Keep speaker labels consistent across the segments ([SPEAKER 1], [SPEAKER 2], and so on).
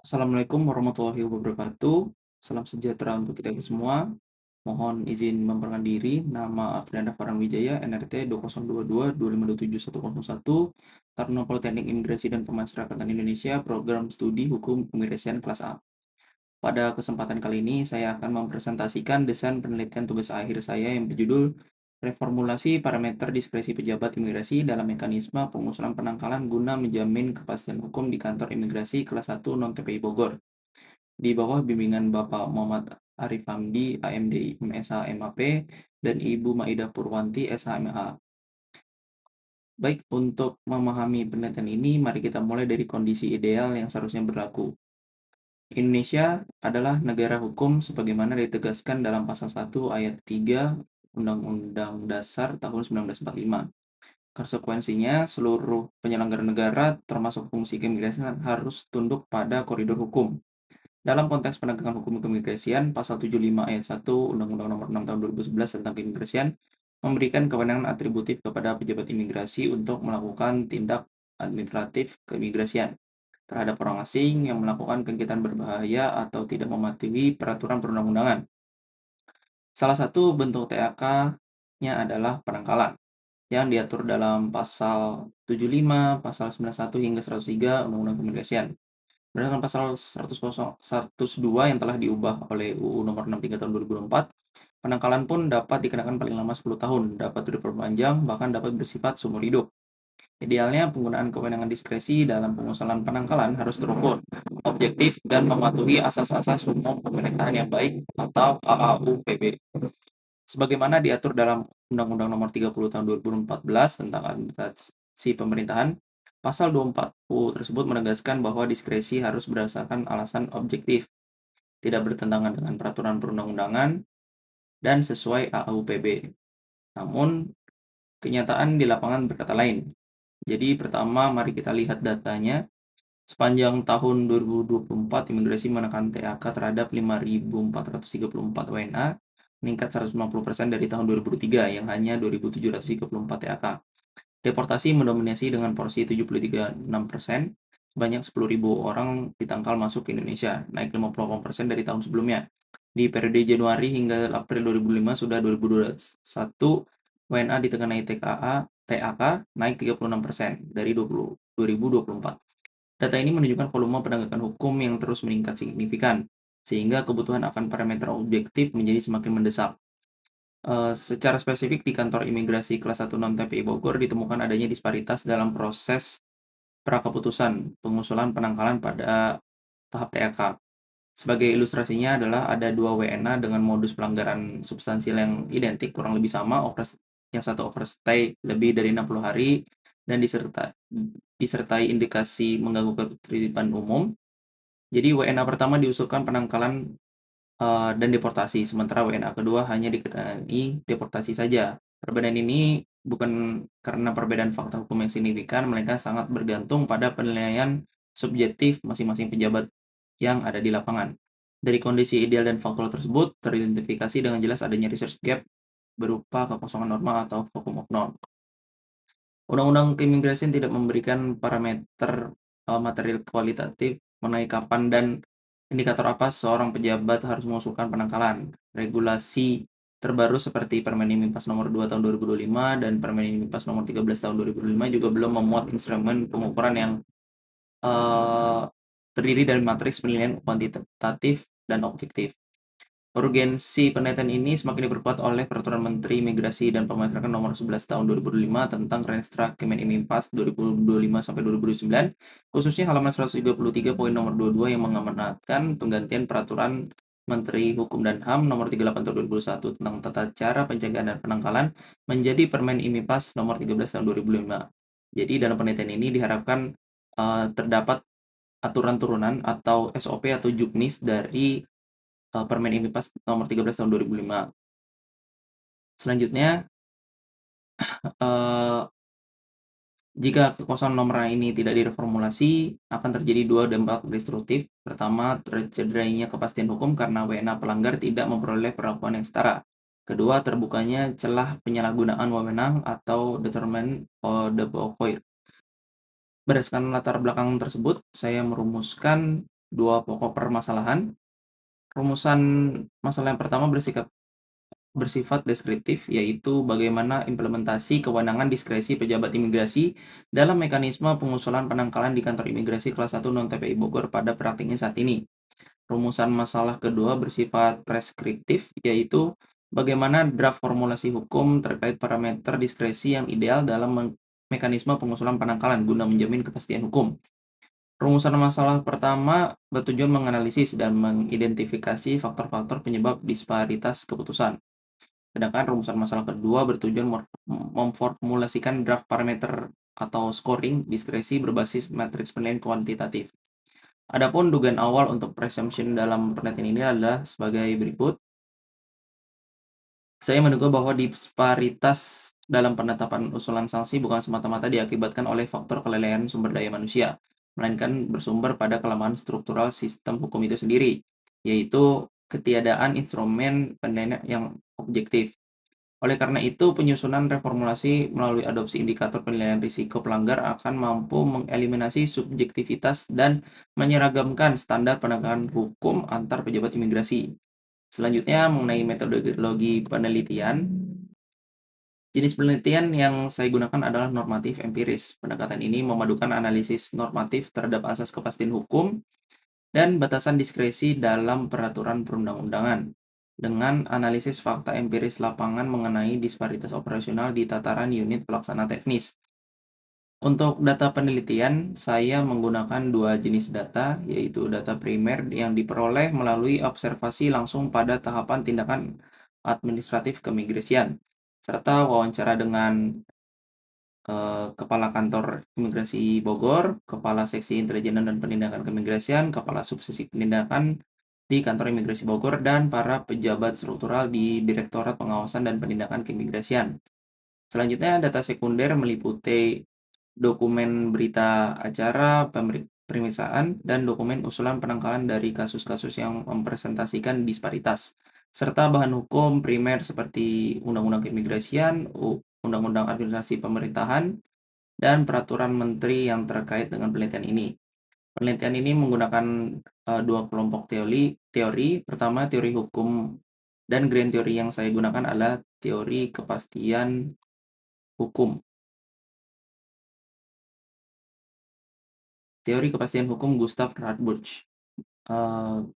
[SPEAKER 1] Assalamualaikum warahmatullahi wabarakatuh. Salam sejahtera untuk kita semua. Mohon izin memperkenalkan diri. Nama Afrianda Farangwijaya, NRT 2022-2527-101, Taruna Politeknik Imigrasi dan Pemasyarakatan Indonesia, Program Studi Hukum Keimigrasian Kelas A. Pada kesempatan kali ini, saya akan mempresentasikan desain penelitian tugas akhir saya yang berjudul Reformulasi Parameter Diskresi Pejabat Imigrasi dalam Mekanisme Pengusulan Penangkalan guna menjamin kepastian hukum di Kantor Imigrasi Kelas 1 Non-TPI Bogor di bawah bimbingan Bapak Muhammad Arif Hamdi, AMD, MSh, MAP, dan Ibu Maidah Purwanti, SH, Baik, untuk memahami penelitian ini, mari kita mulai dari kondisi ideal yang seharusnya berlaku. Indonesia adalah negara hukum sebagaimana ditegaskan dalam Pasal 1 Ayat 3 Undang-Undang Dasar tahun 1945. Konsekuensinya, seluruh penyelenggara negara, termasuk fungsi keimigrasian, harus tunduk pada koridor hukum. Dalam konteks penegakan hukum keimigrasian, Pasal 75 Ayat 1 Undang-Undang Nomor 6 Tahun 2011 tentang keimigrasian memberikan kewenangan atributif kepada pejabat imigrasi untuk melakukan tindak administratif keimigrasian terhadap orang asing yang melakukan kegiatan berbahaya atau tidak mematuhi peraturan perundang-undangan. Salah satu bentuk TAK-nya adalah penangkalan yang diatur dalam Pasal 75, Pasal 91 hingga 103 Undang-Undang Keimigrasian. Berdasarkan pasal 102 yang telah diubah oleh UU Nomor 63 Tahun 2004, penangkalan pun dapat dikenakan paling lama 10 tahun, dapat diperpanjang, bahkan dapat bersifat seumur hidup. Idealnya, penggunaan kewenangan diskresi dalam pengusulan penangkalan harus terukur, objektif, dan mematuhi asas-asas umum pemerintahan yang baik atau AAUPB. Sebagaimana diatur dalam Undang-Undang Nomor 30 Tahun 2014 tentang Administrasi Pemerintahan, Pasal 24 UU tersebut menegaskan bahwa diskresi harus berdasarkan alasan objektif, tidak bertentangan dengan peraturan perundang-undangan, dan sesuai AAUPB. Namun, kenyataan di lapangan berkata lain. Jadi, pertama, mari kita lihat datanya. Sepanjang tahun 2024, imigrasi menekan TAK terhadap 5.434 WNA, meningkat 150% dari tahun 2003 yang hanya 2.734 TAK. Deportasi mendominasi dengan porsi 73,6%, sebanyak 10.000 orang ditangkal masuk ke Indonesia, naik 58% dari tahun sebelumnya. Di periode Januari hingga April 2005 sudah 2021 WNA ditengarai TAK naik 36% dari 2024. Data ini menunjukkan volume penegakan hukum yang terus meningkat signifikan, sehingga kebutuhan akan parameter objektif menjadi semakin mendesak. Secara spesifik di kantor imigrasi kelas 1 non-TPI Bogor ditemukan adanya disparitas dalam proses prakeputusan pengusulan penangkalan pada tahap TAK. Sebagai ilustrasinya adalah ada 2 WNA dengan modus pelanggaran substansial yang identik, kurang lebih sama, yang satu overstay lebih dari 60 hari dan disertai indikasi mengganggu ketertiban umum. Jadi WNA pertama diusulkan penangkalan dan deportasi, sementara WNA kedua hanya dikenai deportasi saja. Perbedaan ini bukan karena perbedaan fakta hukum yang signifikan, melainkan sangat bergantung pada penilaian subjektif masing-masing pejabat yang ada di lapangan. Dari kondisi ideal dan faktual tersebut, teridentifikasi dengan jelas adanya research gap berupa kekosongan norma atau vacuum of norm. Undang-undang keimigrasian tidak memberikan parameter material kualitatif mengenai kapan dan indikator apa seorang pejabat harus mengusulkan penangkalan. Regulasi terbaru seperti Permen Impas Nomor 2 Tahun 2025 dan Permen Impas Nomor 13 Tahun 2005 juga belum memuat instrumen pengukuran yang terdiri dari matriks penilaian kuantitatif dan objektif. Urgensi penelitian ini semakin diperkuat oleh Peraturan Menteri Migrasi dan Pemasyarakatan Nomor 11 Tahun 2005 tentang Renstra Kemenimpas 2025-2029, khususnya halaman 133 poin nomor 22 yang mengamanatkan penggantian Peraturan Menteri Hukum dan HAM Nomor 38 Tahun 2001 tentang tata cara pencegahan dan penangkalan menjadi Permen Impas Nomor 13 Tahun 2005. Jadi dalam penelitian ini diharapkan terdapat aturan turunan atau SOP atau juknis dari Permen Impas Nomor 13 Tahun 2005. Selanjutnya, jika kekosongan nomor ini tidak direformulasi, akan terjadi dua dampak destruktif. Pertama, tercederainya kepastian hukum karena WNA pelanggar tidak memperoleh perlakuan yang setara. Kedua, terbukanya celah penyalahgunaan wewenang atau determinant de voir. Berdasarkan latar belakang tersebut, saya merumuskan dua pokok permasalahan. Rumusan masalah yang pertama bersifat deskriptif, yaitu bagaimana implementasi kewenangan diskresi pejabat imigrasi dalam mekanisme pengusulan penangkalan di kantor imigrasi kelas 1 non-TPI Bogor pada praktiknya saat ini. Rumusan masalah kedua bersifat preskriptif, yaitu bagaimana draft formulasi hukum terkait parameter diskresi yang ideal dalam mekanisme pengusulan penangkalan guna menjamin kepastian hukum. Rumusan masalah pertama bertujuan menganalisis dan mengidentifikasi faktor-faktor penyebab disparitas keputusan. Sedangkan rumusan masalah kedua bertujuan memformulasikan draft parameter atau scoring diskresi berbasis matriks penilaian kuantitatif. Adapun dugaan awal untuk presumption dalam penelitian ini adalah sebagai berikut. Saya menduga bahwa disparitas dalam penetapan usulan sanksi bukan semata-mata diakibatkan oleh faktor kelelahan sumber daya manusia, melainkan bersumber pada kelemahan struktural sistem hukum itu sendiri, yaitu ketiadaan instrumen penilaian yang objektif. Oleh karena itu, penyusunan reformulasi melalui adopsi indikator penilaian risiko pelanggar akan mampu mengeliminasi subjektivitas dan menyeragamkan standar penegakan hukum antar pejabat imigrasi. Selanjutnya, mengenai metodologi penelitian, jenis penelitian yang saya gunakan adalah normatif empiris. Pendekatan ini memadukan analisis normatif terhadap asas kepastian hukum dan batasan diskresi dalam peraturan perundang-undangan, dengan analisis fakta empiris lapangan mengenai disparitas operasional di tataran unit pelaksana teknis. Untuk data penelitian, saya menggunakan dua jenis data, yaitu data primer yang diperoleh melalui observasi langsung pada tahapan tindakan administratif keimigrasian, serta wawancara dengan Kepala Kantor Imigrasi Bogor, Kepala Seksi Intelijen dan Penindakan Keimigrasian, Kepala Subsesi Penindakan di Kantor Imigrasi Bogor, dan para pejabat struktural di Direktorat Pengawasan dan Penindakan Keimigrasian. Selanjutnya, data sekunder meliputi dokumen berita acara pemeriksaan dan dokumen usulan penangkalan dari kasus-kasus yang mempresentasikan disparitas, serta bahan hukum primer seperti Undang-Undang Keimigrasian, Undang-Undang Administrasi Pemerintahan, dan peraturan menteri yang terkait dengan penelitian ini. Penelitian ini menggunakan dua kelompok teori. Pertama, teori hukum, dan grand teori yang saya gunakan adalah teori kepastian hukum. Teori kepastian hukum Gustav Radbruch.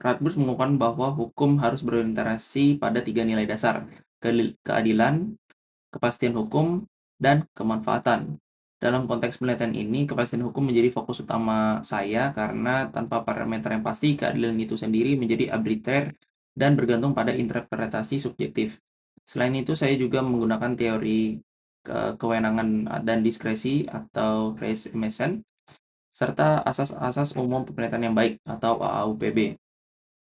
[SPEAKER 1] Radbruch mengungkapkan bahwa hukum harus berorientasi pada tiga nilai dasar: keadilan, kepastian hukum, dan kemanfaatan. Dalam konteks penelitian ini, kepastian hukum menjadi fokus utama saya karena tanpa parameter yang pasti, keadilan itu sendiri menjadi arbitrary dan bergantung pada interpretasi subjektif. Selain itu, saya juga menggunakan teori kewenangan dan diskresi atau res emission, serta asas-asas umum pemerintahan yang baik atau AAUPB.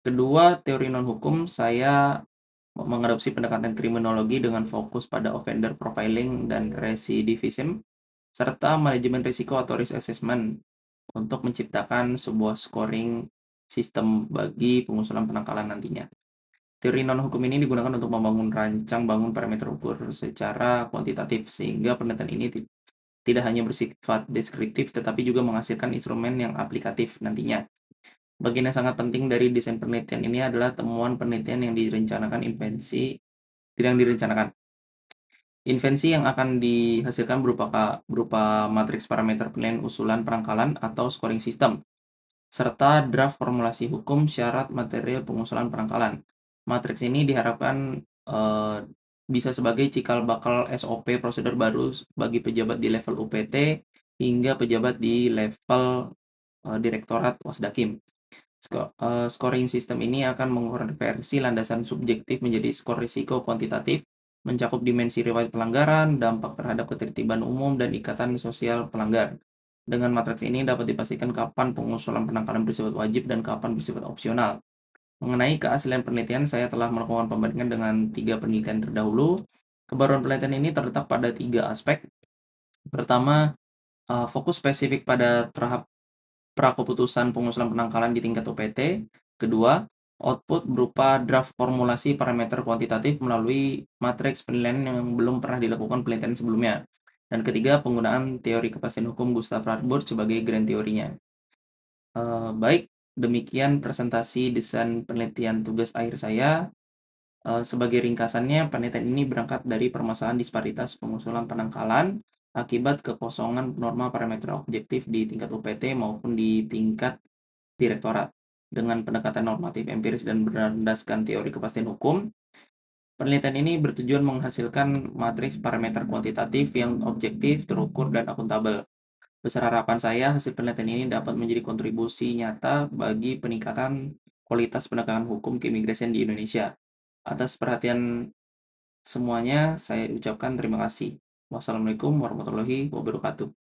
[SPEAKER 1] Kedua, teori non-hukum, saya mengadopsi pendekatan kriminologi dengan fokus pada offender profiling dan recidivism, serta manajemen risiko atau risk assessment untuk menciptakan sebuah scoring sistem bagi pengusulan penangkalan nantinya. Teori non-hukum ini digunakan untuk membangun rancang bangun parameter ukur secara kuantitatif, sehingga penelitian ini tidak hanya bersifat deskriptif, tetapi juga menghasilkan instrumen yang aplikatif nantinya. Bagian yang sangat penting dari desain penelitian ini adalah temuan penelitian yang direncanakan Invensi yang akan dihasilkan berupa matriks parameter penilaian usulan penangkalan atau scoring system, serta draft formulasi hukum syarat material pengusulan penangkalan. Matriks ini diharapkan bisa sebagai cikal bakal SOP prosedur baru bagi pejabat di level UPT hingga pejabat di level Direktorat Wasdakim. Scoring sistem ini akan mengonversi landasan subjektif menjadi skor risiko kuantitatif, mencakup dimensi riwayat pelanggaran, dampak terhadap ketertiban umum, dan ikatan sosial pelanggar. Dengan matriks ini dapat dipastikan kapan pengusulan penangkalan bersifat wajib dan kapan bersifat opsional. Mengenai keaslian penelitian, saya telah melakukan pembandingan dengan 3 penelitian terdahulu. Kebaruan penelitian ini terletak pada 3 aspek. Pertama, fokus spesifik pada tahap prakeputusan pengusulan penangkalan di tingkat UPT. Kedua, output berupa draft formulasi parameter kuantitatif melalui matriks penilaian yang belum pernah dilakukan penelitian sebelumnya. Dan ketiga, penggunaan teori kepastian hukum Gustav Radbruch sebagai grand teorinya. Baik, Demikian presentasi desain penelitian tugas akhir saya. Sebagai ringkasannya, penelitian ini berangkat dari permasalahan disparitas pengusulan penangkalan akibat kekosongan norma parameter objektif di tingkat UPT maupun di tingkat direktorat. Dengan pendekatan normatif empiris dan berdasarkan teori kepastian hukum, penelitian ini bertujuan menghasilkan matriks parameter kuantitatif yang objektif, terukur, dan akuntabel. Besar harapan saya, hasil penelitian ini dapat menjadi kontribusi nyata bagi peningkatan kualitas penegakan hukum keimigrasian di Indonesia. Atas perhatian semuanya, saya ucapkan terima kasih. Wassalamualaikum warahmatullahi wabarakatuh.